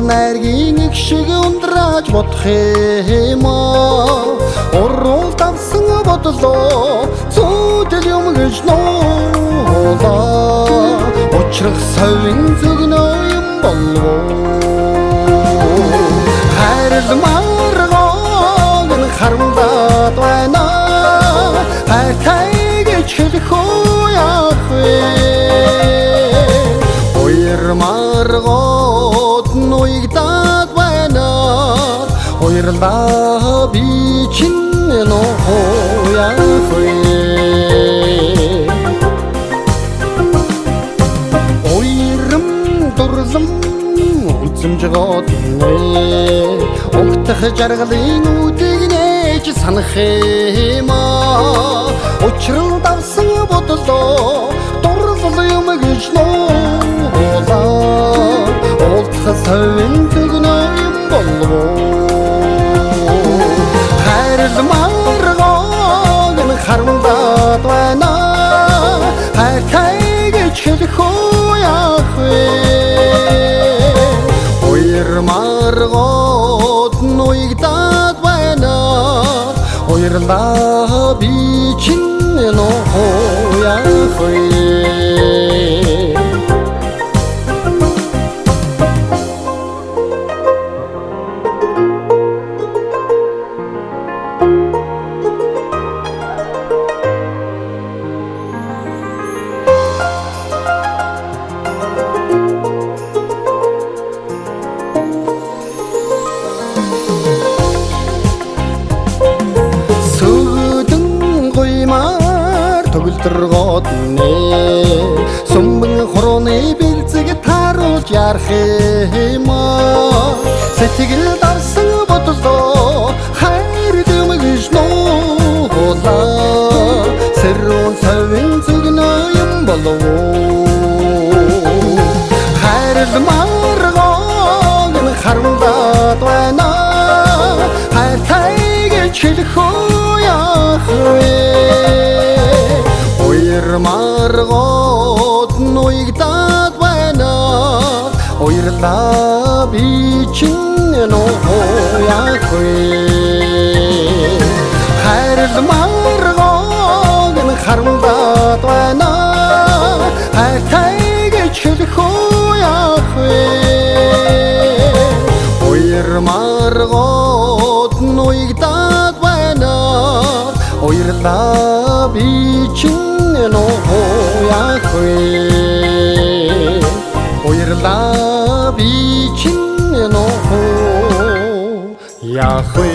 найргийн их шиг унтрааж бодох юм аа уруу давсан бодлоо зүудэл юм гэж нуулаа учрах совин зүгнөө юм болов хайрл маргоог нь харамдаад байна хайртай хэлэх яах вэ хоёр маргоод нуйгдаад байна хоёрлаа би чинь нөө яах вэ хоёрым дурлам үзэмжгоод огтх жаргалын үдийг нээж санах юм учрал давсан бодлоо дурлал юм гэж нуулаа уулзах совин зүгнөө юм болов хайрл маргоог нь харамдаад байна хайртай гэж хэлэх яах вэ хоёр маргоод нуйгдаад байна хоёрлаа би чинь нөө яах вэ төгөлдргоод нэ сүмбэн хорооны бэлзэг тааруулж ярах юм сэтгэл давсан бодлоо хайр юм гэж нуулаа сэрүүн совин зүгнөө юм болов хайрл маргоог нь харамдаад байна хайртай гэж хэлэх яах вэ хоёр маргоод нуйгдаад байна хоёрлаа би чинь нөө яах вэ хайрл маргоог нь харамдаад байна хайртай гэж хэлэх яах вэ хоёр маргоод нуйгдаад байна хоёрлаа би чинь нөө яах вэ хоёрлаа би чинь нөө яах вэ